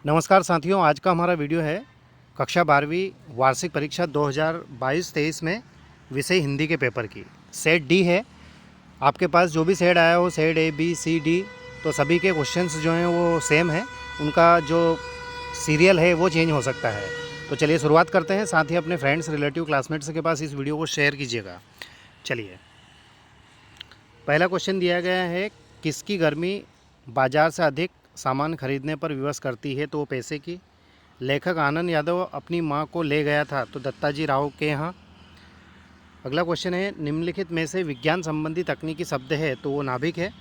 नमस्कार साथियों, आज का हमारा वीडियो है कक्षा 12वीं वार्षिक परीक्षा 2022-23 में विषय हिंदी के पेपर की। सेट डी है। आपके पास जो भी सेट आया हो, set A B C D, तो सभी के क्वेश्चंस जो हैं वो सेम है। उनका जो सीरियल है वो चेंज हो सकता है। तो चलिए शुरुआत करते हैं। साथ ही अपने फ्रेंड्स, रिलेटिव, क्लासमेट्स के पास इस वीडियो को शेयर कीजिएगा। चलिए, पहला क्वेश्चन दिया गया है, किसकी गर्मी बाज़ार से अधिक सामान खरीदने पर विवश करती है? तो वो पैसे की। लेखक आनंद यादव अपनी मां को ले गया था, तो दत्ताजी राव के यहाँ। अगला क्वेश्चन है, निम्नलिखित में से विज्ञान संबंधी तकनीकी शब्द है? तो वो नाभिक है।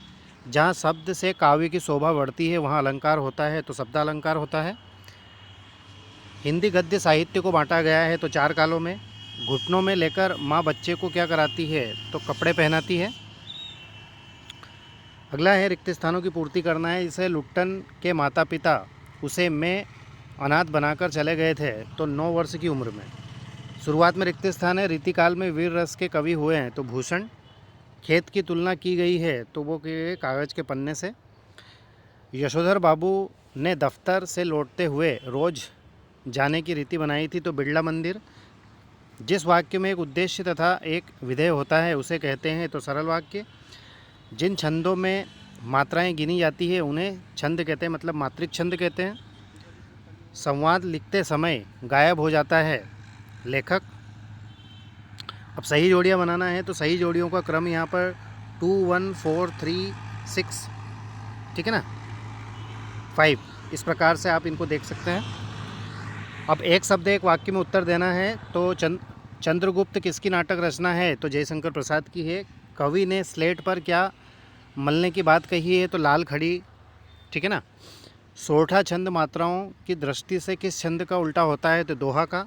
जहाँ शब्द से काव्य की शोभा बढ़ती है वहाँ अलंकार होता है, तो शब्दालंकार होता है। हिंदी गद्य साहित्य को बांटा गया है तो 4 कालों में। घुटनों में लेकर माँ बच्चे को क्या कराती है? तो कपड़े पहनाती है। अगला है, रिक्त स्थानों की पूर्ति करना है। इसे लुट्टन के माता पिता उसे में अनाथ बनाकर चले गए थे, तो 9 वर्ष की उम्र में। शुरुआत में रिक्त स्थान है। रीतिकाल में वीर रस के कवि हुए हैं, तो भूषण। खेत की तुलना की गई है, तो वो के कागज़ के पन्ने से। यशोधर बाबू ने दफ्तर से लौटते हुए रोज़ जाने की रीति बनाई थी, तो बिड़ला मंदिर। जिस वाक्य में एक उद्देश्य तथा एक विधेय होता है उसे कहते हैं, तो सरल वाक्य। जिन छंदों में मात्राएं गिनी जाती है उन्हें छंद कहते हैं, मतलब मात्रिक छंद कहते हैं। संवाद लिखते समय गायब हो जाता है लेखक। अब सही जोड़ियां बनाना है, तो सही जोड़ियों का क्रम यहाँ पर 2 1 4 3 6, ठीक है ना, 5, इस प्रकार से आप इनको देख सकते हैं। अब एक शब्द एक वाक्य में उत्तर देना है। तो चंद्रगुप्त किसकी नाटक रचना है? तो जयशंकर प्रसाद की है। कवि ने स्लेट पर क्या मलने की बात कही है? तो लाल खड़ी, ठीक है ना। सोरठा छंद मात्राओं की दृष्टि से किस छंद का उल्टा होता है? तो दोहा का।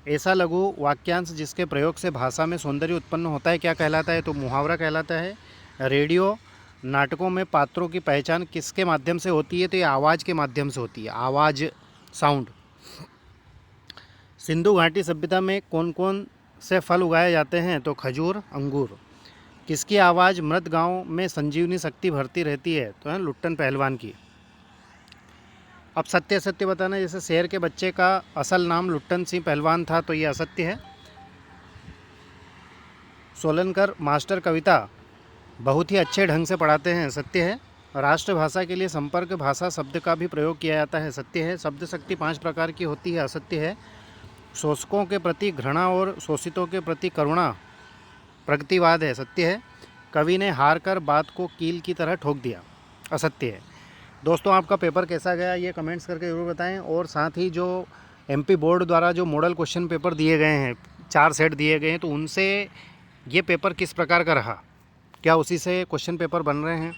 ऐसा लघु वाक्यांश जिसके प्रयोग से भाषा में सौंदर्य उत्पन्न होता है क्या कहलाता है? तो मुहावरा कहलाता है। रेडियो नाटकों में पात्रों की पहचान किसके माध्यम से होती है? तो ये आवाज़ के माध्यम से होती है, आवाज़, साउंड। सिंधु घाटी सभ्यता में कौन कौन से फल उगाए जाते हैं? तो खजूर, अंगूर। किसकी आवाज़ मृत गांव में संजीवनी शक्ति भरती रहती है? तो है लुट्टन पहलवान की। अब सत्य असत्य बताना। जैसे शेर के बच्चे का असल नाम लुट्टन सिंह पहलवान था, तो ये असत्य है। सोलनकर मास्टर कविता बहुत ही अच्छे ढंग से पढ़ाते हैं, सत्य है। राष्ट्रभाषा के लिए संपर्क भाषा शब्द का भी प्रयोग किया जाता है, सत्य है। शब्द शक्ति 5 प्रकार की होती है, असत्य है। शोषकों के प्रति घृणा और शोषितों के प्रति करुणा प्रगतिवाद है, सत्य है। कवि ने हार कर बात को कील की तरह ठोक दिया, असत्य है। दोस्तों, आपका पेपर कैसा गया ये कमेंट्स करके ज़रूर बताएं। और साथ ही जो एमपी बोर्ड द्वारा जो मॉडल क्वेश्चन पेपर दिए गए हैं, 4 सेट दिए गए हैं, तो उनसे ये पेपर किस प्रकार का रहा, क्या उसी से क्वेश्चन पेपर बन रहे हैं,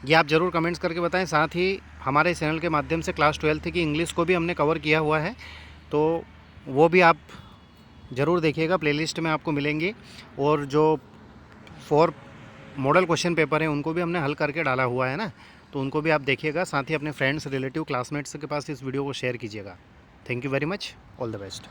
ये आप ज़रूर कमेंट्स करके बताएं। साथ ही हमारे चैनल के माध्यम से क्लास 12th की इंग्लिश को भी हमने कवर किया हुआ है, तो वो भी आप ज़रूर देखिएगा, प्लेलिस्ट में आपको मिलेंगी। और जो 4 मॉडल क्वेश्चन पेपर हैं उनको भी हमने हल करके डाला हुआ है ना, तो उनको भी आप देखिएगा। साथ ही अपने फ्रेंड्स, रिलेटिव, क्लासमेट्स के पास इस वीडियो को शेयर कीजिएगा। Thank you very much, all the best.